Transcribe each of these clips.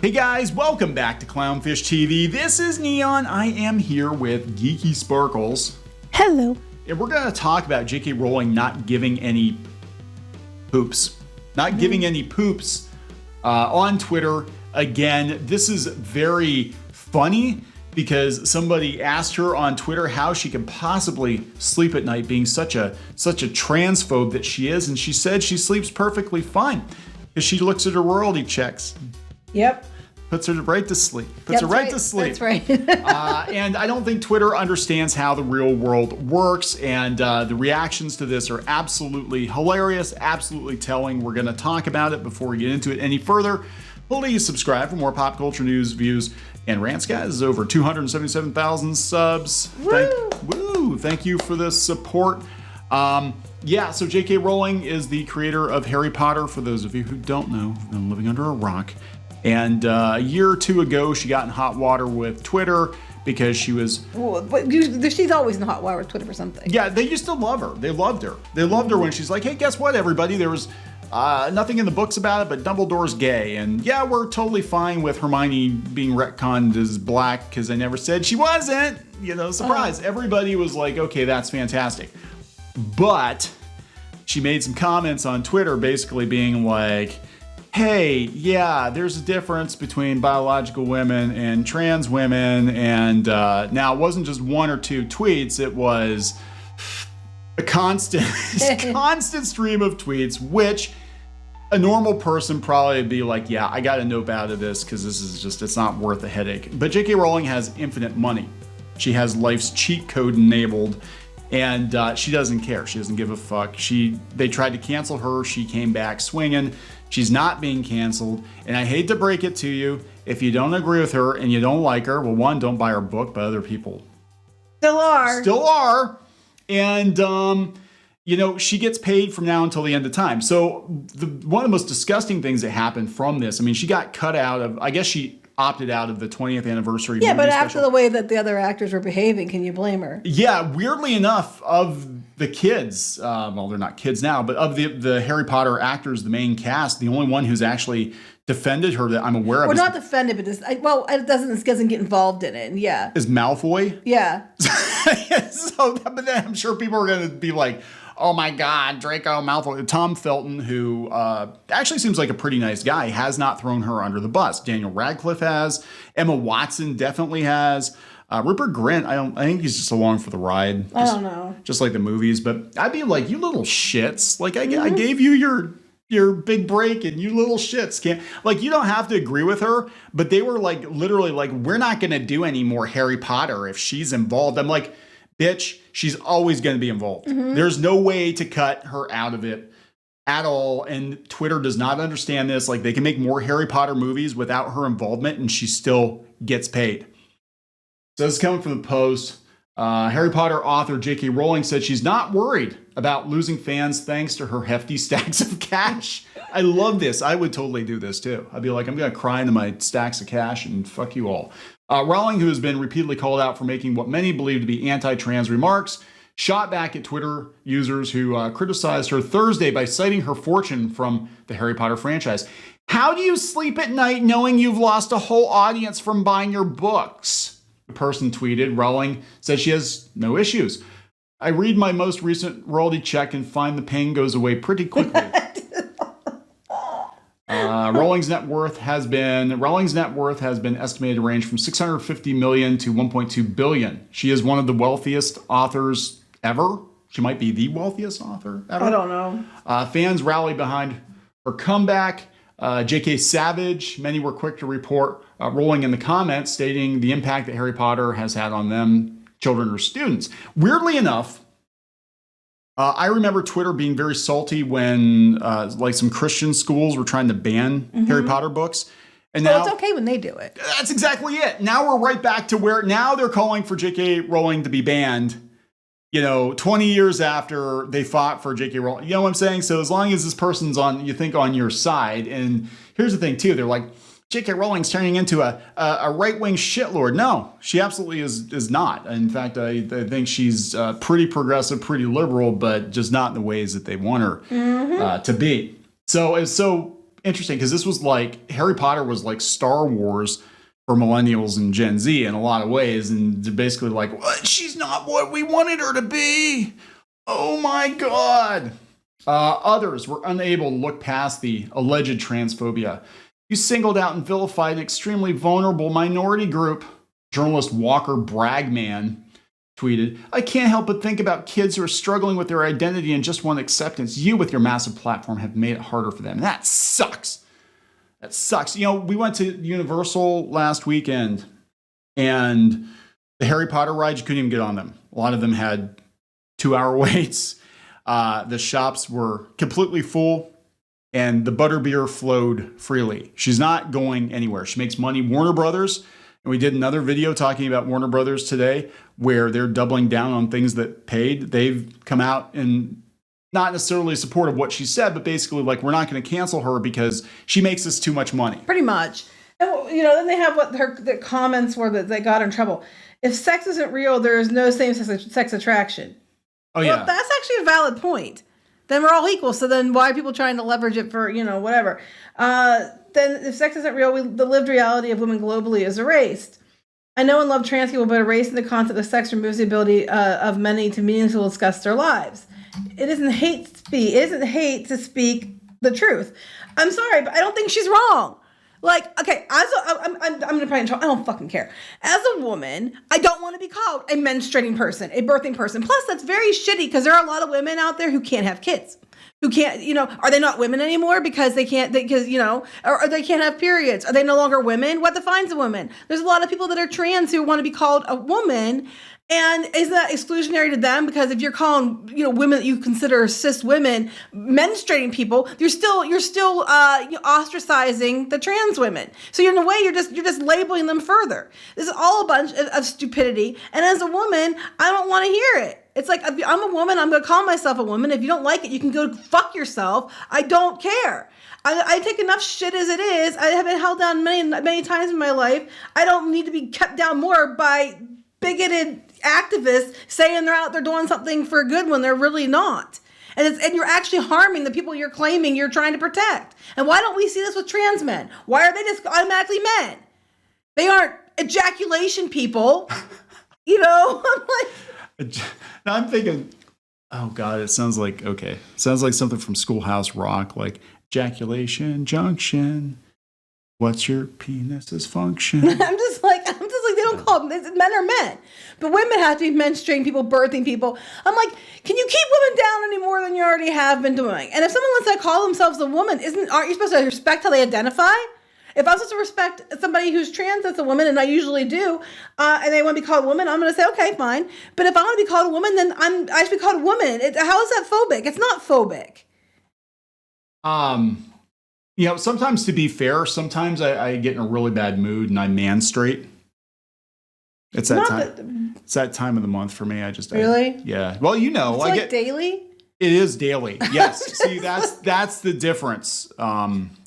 Hey guys, welcome back to Clownfish TV. This is Neon. I am here with Geeky Sparkles. Hello. And we're going to talk about J.K. Rowling not giving any poops. Not giving any poops on Twitter. Again, this is very funny because somebody asked her on Twitter how she could possibly sleep at night being such a transphobe that she is. And she said she sleeps perfectly fine because she looks at her royalty checks. Yep. Puts her right to sleep. Puts her right to sleep. That's right. And I don't think Twitter understands how the real world works. And the reactions to this are absolutely hilarious, absolutely telling. We're going to talk about it before we get into it any further. Please subscribe for more pop culture news, views, and rants, guys. Over 277,000 subs. Woo! Thank you for the support. Yeah, so J.K. Rowling is the creator of Harry Potter. For those of you who don't know, who've been living under a rock. And a year or two ago, she got in hot water with Twitter because she was... But she's always in hot water with Twitter for something. Yeah, they used to love her. They loved her. They loved her when she's like, hey, guess what, everybody? There was nothing in the books about it, but Dumbledore's gay. And yeah, we're totally fine with Hermione being retconned as black because I never said she wasn't. You know, surprise. Everybody was like, okay, that's fantastic. But she made some comments on Twitter basically being like... hey, yeah, there's a difference between biological women and trans women. And now it wasn't just one or two tweets. It was a constant stream of tweets, which a normal person probably would be like, yeah, I got to nope out of this because this is just, it's not worth the headache. But J.K. Rowling has infinite money. She has life's cheat code enabled. And she doesn't care. She doesn't give a fuck. They tried to cancel her. She came back swinging. She's not being canceled. And I hate to break it to you. If you don't agree with her and you don't like her, well, one, don't buy her book, but other people Still are. And, you know, she gets paid from now until the end of time. So one of the most disgusting things that happened from this, I mean, she got cut out of, I guess she opted out of the 20th anniversary. Yeah, but after the way that the other actors were behaving, can you blame her? Yeah, weirdly enough, of the kids, well, they're not kids now, but of the Harry Potter actors, the main cast, the only one who's actually defended her that I'm aware of. Well, not defended, but it doesn't get involved in it. Yeah, is Malfoy. Yeah. But then I'm sure people are going to be like, oh my God, Draco Malfoy. Tom Felton, who actually seems like a pretty nice guy, has not thrown her under the bus. Daniel Radcliffe has. Emma Watson definitely has. Rupert Grint, I think he's just along for the ride. I don't know. Just like the movies. But I'd be like, you little shits. Like, I gave you your big break and you little shits can't. Like, you don't have to agree with her. But they were like, literally like, we're not going to do any more Harry Potter if she's involved. I'm like, bitch, she's always going to be involved. There's no way to cut her out of it at all. And Twitter does not understand this. Like, they can make more Harry Potter movies without her involvement and she still gets paid. So this is coming from the Post. Harry Potter author J.K. Rowling said she's not worried about losing fans thanks to her hefty stacks of cash. I love this. I would totally do this too. I'd be like, I'm going to cry into my stacks of cash and fuck you all. Rowling, who has been repeatedly called out for making what many believe to be anti-trans remarks, shot back at Twitter users who criticized her Thursday by citing her fortune from the Harry Potter franchise. How do you sleep at night knowing you've lost a whole audience from buying your books? The person tweeted. Rowling said she has no issues. I read my most recent royalty check and find the pain goes away pretty quickly. Rowling's net worth has been estimated to range from $650 million to $1.2 billion. She is one of the wealthiest authors ever. She might be the wealthiest author ever. I don't know. Fans rally behind her comeback. J.K. Savage, many were quick to report Rowling in the comments, stating the impact that Harry Potter has had on them, children or students. Weirdly enough, I remember Twitter being very salty when like some Christian schools were trying to ban Harry Potter books. And now it's okay when they do it. That's exactly it. Now we're right back to where now they're calling for J.K. Rowling to be banned. You know, 20 years after they fought for J.K. Rowling. You know what I'm saying? So as long as this person's on your side, and here's the thing too, they're like, J.K. Rowling's turning into a right-wing shitlord. No, she absolutely is not. In fact, I think she's pretty progressive, pretty liberal, but just not in the ways that they want her to be. So interesting because this was like Harry Potter was like Star Wars for millennials and Gen Z in a lot of ways. And they're basically like, what? She's not what we wanted her to be. Oh my God. Others were unable to look past the alleged transphobia. You singled out and vilified an extremely vulnerable minority group. Journalist Walker Bragman tweeted, I can't help but think about kids who are struggling with their identity and just want acceptance. You, with your massive platform, have made it harder for them. That sucks. That sucks. You know, we went to Universal last weekend, and the Harry Potter rides, you couldn't even get on them. A lot of them had 2-hour waits. The shops were completely full, and the butterbeer flowed freely. She's not going anywhere. She makes money. Warner Brothers, and we did another video talking about Warner Brothers today, where they're doubling down on things that paid. They've come out and not necessarily support of what she said, but basically like, we're not going to cancel her because she makes us too much money. Pretty much. And, you know, then they have what the comments were that they got in trouble. If sex isn't real, there is no same-sex attraction. Oh, yeah. Well, that's actually a valid point. Then we're all equal. So then why are people trying to leverage it for, you know, whatever? Then if sex isn't real, the lived reality of women globally is erased. I know and love trans people, but erasing the concept of sex removes the ability of many to meaningfully discuss their lives. It isn't hate speak. It isn't hate to speak the truth. I'm sorry, but I don't think she's wrong. Like, okay, I'm gonna probably in trouble. I don't fucking care. As a woman, I don't want to be called a menstruating person, a birthing person. Plus, that's very shitty because there are a lot of women out there who can't have kids. Who can't, you know, are they not women anymore because they can't, because, you know, or they can't have periods? Are they no longer women? What defines a woman? There's a lot of people that are trans who want to be called a woman. And is that exclusionary to them? Because if you're calling, you know, women that you consider cis women menstruating people, you're still ostracizing the trans women. So in a way, you're just labeling them further. This is all a bunch of stupidity. And as a woman, I don't want to hear it. It's like, if I'm a woman, I'm going to call myself a woman. If you don't like it, you can go fuck yourself. I don't care. I take enough shit as it is. I have been held down many times in my life. I don't need to be kept down more by bigoted activists saying they're out there doing something for good when they're really not. And you're actually harming the people you're claiming you're trying to protect. And why don't we see this with trans men? Why are they just automatically men? They aren't ejaculation people. You know, I'm like... Now I'm thinking, oh God, it sounds like something from Schoolhouse Rock, like ejaculation junction. What's your penis's function? I'm just like, they don't call them, men are men. But women have to be menstruating people, birthing people. I'm like, can you keep women down any more than you already have been doing? And if someone wants to call themselves a woman, aren't you supposed to respect how they identify? If I'm supposed to respect somebody who's trans as a woman, and I usually do, and they want to be called a woman, I'm going to say, okay, fine. But if I want to be called a woman, then I should be called a woman. How is that phobic? It's not phobic. You know, sometimes, to be fair, sometimes I get in a really bad mood and I menstruate. It's that time. It's that time of the month for me. Really? Yeah. Well, you know, I get daily. It is daily. Yes. See, that's the difference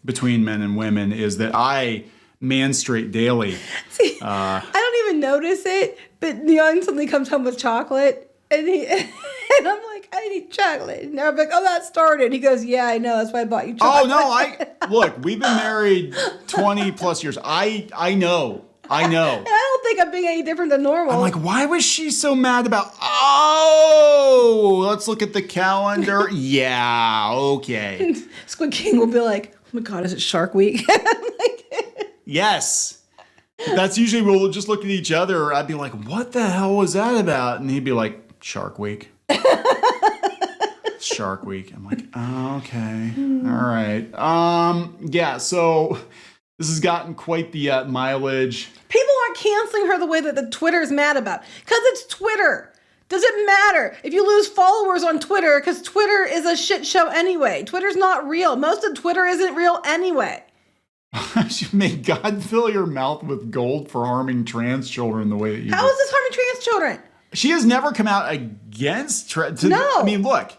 between men and women, is that I menstruate daily. See, I don't even notice it, but Neon suddenly comes home with chocolate, and and I'm like, I need chocolate. And I'm like, oh, that started. He goes, yeah, I know. That's why I bought you chocolate. Oh, no. Look, we've been married 20 plus years. I know. And I don't think I'm being any different than normal. I'm like, why was she so mad about, oh, let's look at the calendar. Yeah, okay. And Squid King will be like, oh my God, is it Shark Week? Yes. That's usually we'll just look at each other. I'd be like, what the hell was that about? And he'd be like, Shark Week. Shark Week. I'm like, oh, okay. All right. Yeah, so this has gotten quite the mileage. People aren't canceling her the way that the Twitter's mad about. Because it's Twitter. Does it matter if you lose followers on Twitter? Because Twitter is a shit show anyway. Twitter's not real. Most of Twitter isn't real anyway. May God fill your mouth with gold for harming trans children the way that you How do. is this harming trans children? She has never come out against trans. No. I mean, look,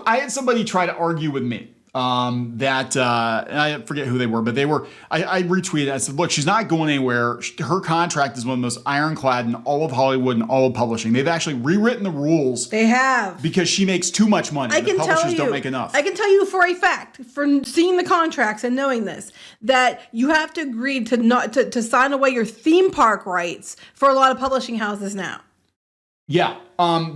I had somebody try to argue with me. and I forget who they were, but I retweeted. I said, look, she's not going anywhere. Her contract is one of the most ironclad in all of Hollywood and all of publishing. They've actually rewritten the rules. They have. Because she makes too much money. The publishers don't make enough. I can tell you for a fact, for seeing the contracts and knowing this, that you have to agree to not to sign away your theme park rights for a lot of publishing houses now. Yeah,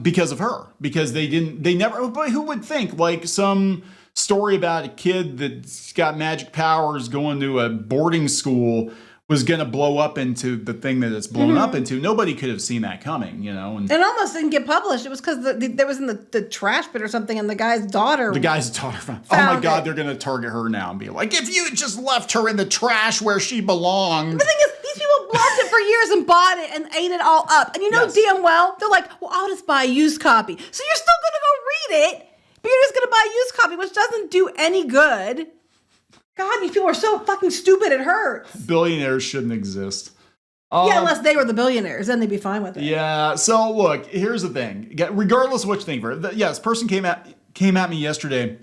because of her. Because they never, but who would think, like some story about a kid that's got magic powers going to a boarding school was going to blow up into the thing that it's blown up into. Nobody could have seen that coming, you know. And it almost didn't get published. It was because there was in the trash bin or something, and the guy's daughter. The guy's daughter found oh my God, they're going to target her now and be like, if you just left her in the trash where she belonged. The thing is, these people loved it for years and bought it and ate it all up. And you know damn well, they're like, well, I'll just buy a used copy. So you're still going to go read it, but you're just going to buy a used copy, which doesn't do any good. God, these people are so fucking stupid, it hurts. Billionaires shouldn't exist. Yeah, unless they were the billionaires, then they'd be fine with it. Yeah, so look, here's the thing. Regardless of what you think of her, this person came at me yesterday and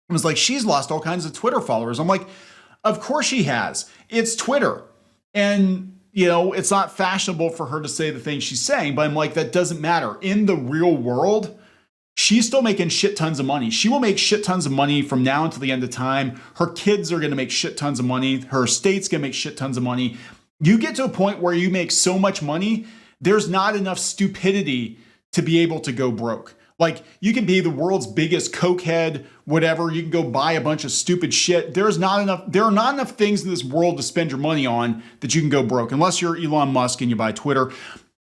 was like, she's lost all kinds of Twitter followers. I'm like, of course she has. It's Twitter. And, you know, it's not fashionable for her to say the things she's saying, but I'm like, that doesn't matter. In the real world, she's still making shit tons of money. She will make shit tons of money from now until the end of time. Her kids are going to make shit tons of money. Her estate's going to make shit tons of money. You get to a point where you make so much money, there's not enough stupidity to be able to go broke. Like, you can be the world's biggest cokehead, whatever. You can go buy a bunch of stupid shit. There are not enough things in this world to spend your money on that you can go broke, unless you're Elon Musk and you buy Twitter.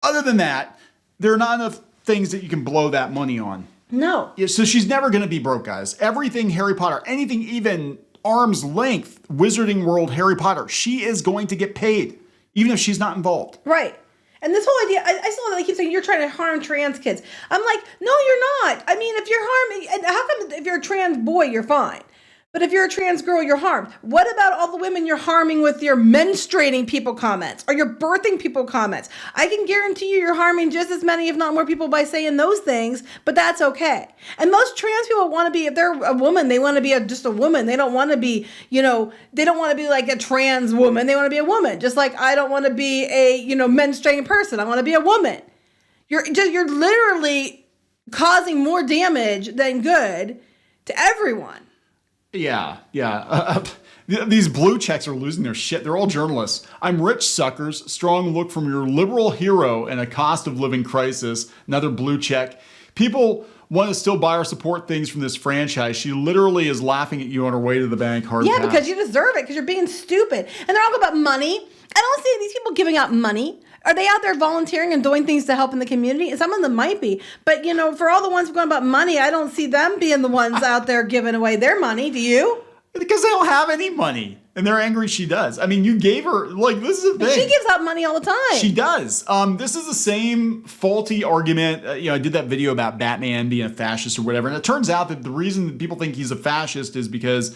Other than that, there are not enough things that you can blow that money on. No. Yeah, so she's never going to be broke, guys. Everything Harry Potter, anything even arm's length, Wizarding World Harry Potter, she is going to get paid, even if she's not involved. Right. And this whole idea, I still keep saying you're trying to harm trans kids. I'm like, no, you're not. I mean, if you're harming, and how come if you're a trans boy, you're fine? But if you're a trans girl, you're harmed. What about all the women you're harming with your menstruating people comments or your birthing people comments? I can guarantee you're harming just as many, if not more people by saying those things, but that's okay. And most trans people want to be, if they're a woman, they want to be just a woman. They don't want to be, they don't want to be like a trans woman. They want to be a woman. Just like I don't want to be a, menstruating person. I want to be a woman. You're literally causing more damage than good to everyone. Yeah. These blue checks are losing their shit. They're all journalists. I'm rich, suckers. Strong look from your liberal hero and a cost of living crisis. Another blue check. People want to still buy or support things from this franchise. She literally is laughing at you on her way to the bank. Hard pass. Because you deserve it, because you're being stupid. And they're all about money. I don't see these people giving out money. Are they out there volunteering and doing things to help in the community? And some of them might be. But, for all the ones going about money, I don't see them being the ones out there giving away their money. Do you? Because they don't have any money. And they're angry she does. I mean, you gave her, this is the thing. She gives out money all the time. She does. This is the same faulty argument. I did that video about Batman being a fascist or whatever. And it turns out that the reason that people think he's a fascist is because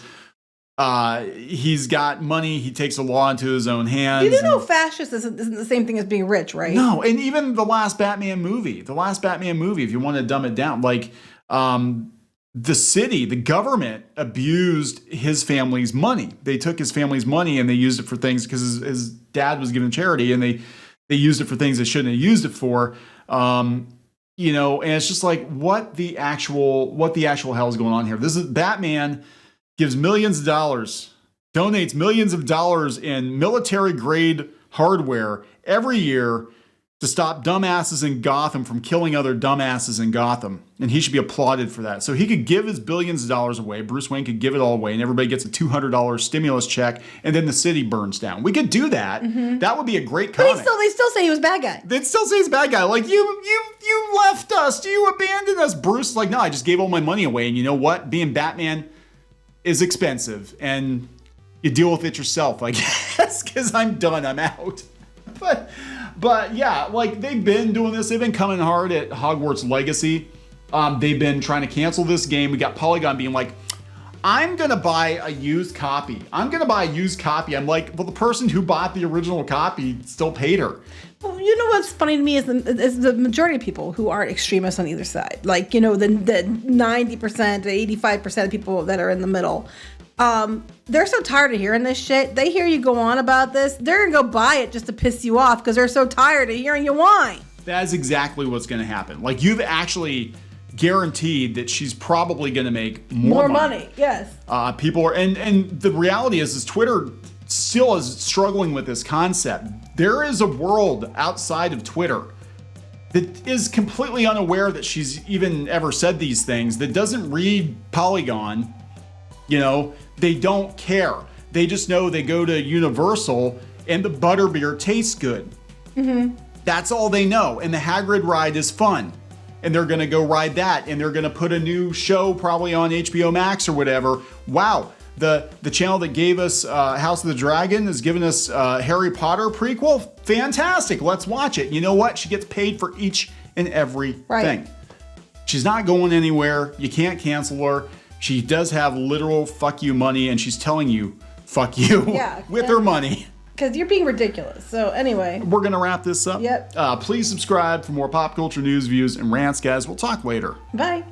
he's got money. He takes the law into his own hands. You do know fascist isn't the same thing as being rich, right? No, and even the last Batman movie, if you want to dumb it down, the city, the government abused his family's money. They took his family's money and they used it for things because his dad was giving charity, and they used it for things they shouldn't have used it for. And it's just like, what the actual hell is going on here? This is Batman. Gives millions of dollars, donates millions of dollars in military-grade hardware every year to stop dumbasses in Gotham from killing other dumbasses in Gotham. And he should be applauded for that. So he could give his billions of dollars away. Bruce Wayne could give it all away, and everybody gets a $200 stimulus check, and then the city burns down. We could do that. Mm-hmm. That would be a great comic. But they still say he was a bad guy. They'd still say he's a bad guy. Like, you left us. You abandoned us. Bruce is like, no, I just gave all my money away. And you know what? Being Batman is expensive, and you deal with it yourself, I guess, because I'm done. I'm out. But yeah, they've been doing this. They've been coming hard at Hogwarts Legacy. They've been trying to cancel this game. We got Polygon being like, I'm going to buy a used copy. I'm like, well, the person who bought the original copy still paid her. Well, you know what's funny to me is the majority of people who aren't extremists on either side. Like, you know, the 90% to 85% of people that are in the middle. They're so tired of hearing this shit. They hear you go on about this. They're going to go buy it just to piss you off because they're so tired of hearing you whine. That's exactly what's going to happen. Like, you've actually guaranteed that she's probably going to make more money. Yes. People are, and the reality is Twitter still is struggling with this concept. There is a world outside of Twitter that is completely unaware that she's even ever said these things, that doesn't read Polygon. You know, they don't care. They just know they go to Universal and the butterbeer tastes good. Mm-hmm. That's all they know. And the Hagrid ride is fun. And they're going to go ride that. And they're going to put a new show probably on HBO Max or whatever. Wow. The channel that gave us House of the Dragon is giving us Harry Potter prequel. Fantastic. Let's watch it. You know what? She gets paid for each and every thing. She's not going anywhere. You can't cancel her. She does have literal fuck you money, and she's telling you fuck you with her money. Because you're being ridiculous. So anyway. We're going to wrap this up. Yep. Please subscribe for more pop culture news, views, and rants, guys. We'll talk later. Bye.